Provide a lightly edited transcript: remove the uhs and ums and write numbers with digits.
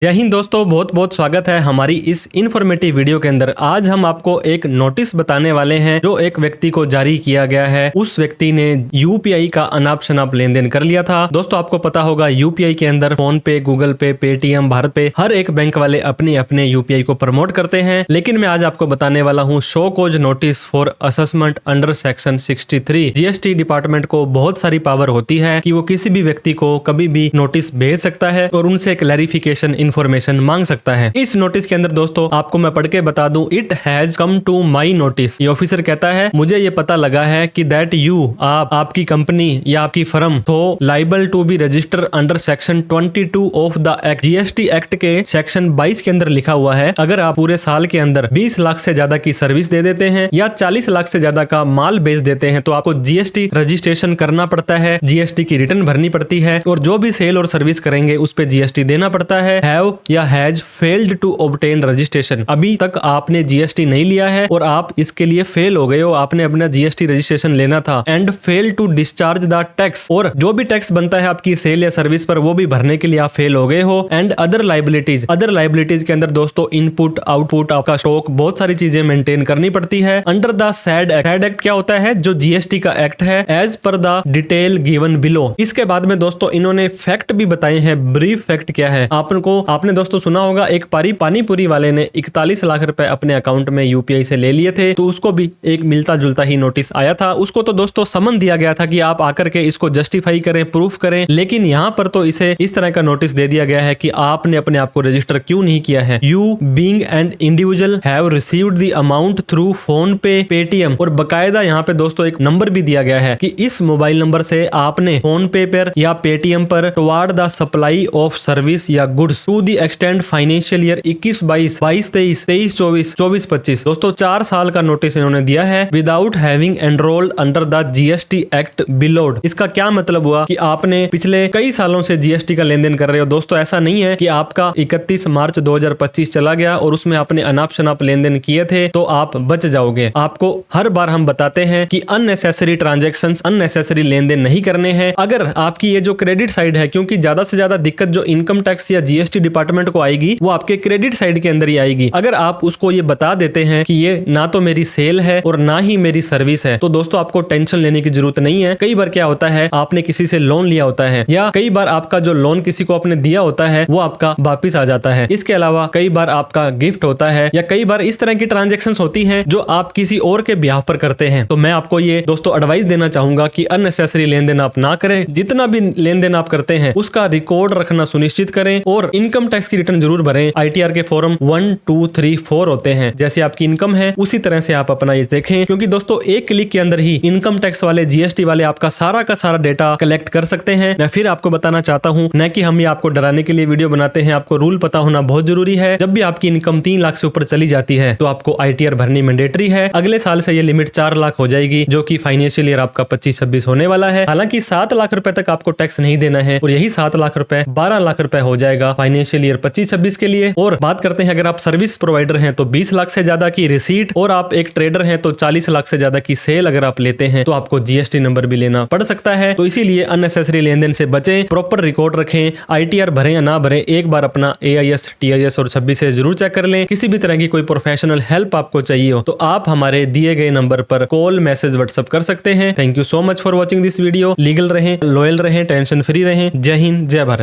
जय हिंद दोस्तों, बहुत बहुत स्वागत है हमारी इस इन्फॉर्मेटिव वीडियो के अंदर। आज हम आपको एक नोटिस बताने वाले हैं जो एक व्यक्ति को जारी किया गया है। उस व्यक्ति ने यूपीआई का अनाप शनाप लेन देन कर लिया था। दोस्तों आपको पता होगा यूपीआई के अंदर फोन पे, गूगल पे, पेटीएम, भारत पे, हर एक बैंक वाले अपने अपने यूपीआई को प्रमोट करते हैं। लेकिन मैं आज आपको बताने वाला हूँ show cause notice for assessment under section 63। GST department को बहुत सारी पावर होती है कि वो किसी भी व्यक्ति को कभी भी नोटिस भेज सकता है और उनसे क्लैरिफिकेशन इन्फॉर्मेशन मांग सकता है। इस नोटिस के अंदर दोस्तों आपको मैं पढ़ के बता दूं, it has come to my notice. ये ऑफिसर कहता है मुझे ये पता लगा है कि दैट यू आपकी कंपनी या आपकी फर्म तो liable to be register under section 22 of the act. GST act के सेक्शन 22 के अंदर लिखा हुआ है अगर आप पूरे साल के अंदर 20 लाख से ज्यादा की सर्विस दे देते हैं या 40 लाख से ज्यादा का माल बेच देते हैं तो आपको जीएसटी रजिस्ट्रेशन करना पड़ता है, जीएसटी की रिटर्न भरनी पड़ती है और जो भी सेल और सर्विस करेंगे उस पे जीएसटी देना पड़ता है। हैव या has failed to obtain registration, अभी तक आपने जीएसटी नहीं लिया है और आप इसके लिए फेल हो गए हो, आपने अपना जीएसटी रजिस्ट्रेशन लेना था। And fail to discharge the tax, और जो भी टैक्स बनता है आपकी सेल या सर्विस पर वो भी भरने के लिए आप फेल हो गए हो। एंड अदर लाइबिलिटीज के अंदर दोस्तों इनपुट आउटपुट, आपका स्टॉक, बहुत सारी चीजें मेंटेन करनी पड़ती है under the sad act. Sad act क्या होता है? जो जीएसटी का एक्ट है, as per the detail given below. इसके बाद में दोस्तों इन्होंने फैक्ट भी बताए हैं। ब्रीफ फैक्ट क्या है? आपने दोस्तों सुना होगा एक पानीपुरी वाले ने 41 लाख रुपए अपने अकाउंट में यूपीआई से ले लिए थे, तो उसको भी एक मिलता जुलता ही नोटिस आया था। उसको तो दोस्तों समन दिया गया था कि आप आकर के इसको जस्टिफाई करें, प्रूफ करें, लेकिन यहाँ पर तो इसे इस तरह का नोटिस दे दिया गया है कि आपने अपने आप को रजिस्टर क्यों नहीं किया है। You being an individual have received the amount through phone पे, पेटीएम, और बकायदा यहाँ पे दोस्तों एक नंबर भी दिया गया है कि इस मोबाइल नंबर से आपने फोन पे पर या पेटीएम पर toward the supply of service या goods to the extend financial year 21-22, 22-23, 23-24, 24-25। दोस्तों 4 साल का नोटिस इन्होंने दिया है without having enrolled under the GST act below. इसका क्या मतलब हुआ कि आपने पिछले कई सालों से जीएसटी का लेन देन कर रहे हो। दोस्तों ऐसा नहीं है कि आपका 31 मार्च 2025 चला गया और उसमें आपने अनाप शनाप लेन देन किए थे तो आप बच जाओगे। आपको हर बार हम बताते हैं कि अननेसेसरी ट्रांजैक्शंस, अननेसेसरी लेन देन नहीं करने हैं। अगर आपकी ये जो क्रेडिट साइड है, क्योंकि ज्यादा से ज्यादा दिक्कत जो इनकम टैक्स या जीएसटी डिपार्टमेंट को आएगी वो आपके क्रेडिट साइड के अंदर ही आएगी। अगर आप उसको ये बता देते हैं कि ये ना तो मेरी सेल है और ना ही मेरी सर्विस है, तो दोस्तों आपको टेंशन लेने की जरूरत नहीं है। कई बार क्या होता है, आपने किसी से लोन लिया होता है या कई बार आपका जो लोन किसी को आपने दिया होता है वो आपका वापिस आ जाता है। इसके अलावा कई बार आपका गिफ्ट होता है या कई बार इस तरह की ट्रांजेक्शन होती है जो आप किसी और के ब्याह पर करते हैं। तो मैं आपको ये दोस्तों एडवाइस देना चाहूंगा कि अननेसेसरी लेन देन आप ना करें। जितना भी लेन देन आप करते हैं उसका रिकॉर्ड रखना सुनिश्चित करें और इनकम टैक्स की रिटर्न जरूर भरें। आईटीआर के फॉर्म 1, 2, 3, 4 होते हैं। जैसे आपकी इनकम है उसी तरह से आप अपना ये देखें, क्योंकि दोस्तों एक क्लिक के अंदर ही इनकम टैक्स वाले, जीएसटी वाले आपका सारा का सारा डेटा कलेक्ट कर सकते हैं। मैं फिर आपको बताना चाहता हूं, न कि हम ये आपको डराने के लिए वीडियो बनाते हैं। आपको रूल पता होना बहुत जरूरी है। जब भी आपकी इनकम 3 लाख से ऊपर चली जाती है तो आपको आईटीआर भरनी मैंडेटरी है। अगले साल से ये लिमिट 4 लाख हो जाएगी, जो कि फाइनेंशियल ईयर आपका 25-26 होने वाला है। हालांकि 7 लाख रुपए तक आपको टैक्स नहीं देना है और यही 7 लाख रुपए 12 लाख रुपए हो जाएगा फाइनेंशियल ईयर 25-26 के लिए। और बात करते हैं अगर आप सर्विस प्रोवाइडर हैं तो 20 लाख से ज्यादा की रिसीट, और आप एक ट्रेडर हैं तो 40 लाख से ज्यादा की सेल अगर आप लेते हैं तो आपको जीएसटी नंबर भी लेना पड़ सकता है। तो इसीलिए अननेसेसरी लेन देन से बचें, प्रॉपर रिकॉर्ड रखें। आईटीआर भरें या ना भरें, एक बार अपना एआईएस, टीआईएस और 26 से जरूर चेक कर लें। किसी भी तरह की कोई प्रोफेशनल हेल्प आपको चाहिए हो तो आप हमारे दिए गए नंबर पर कॉल, मैसेज, व्हाट्सएप कर सकते हैं। Thank you so much for watching this video. Legal रहें, लॉयल रहें, टेंशन फ्री रहें। जय हिंद, जय भारत।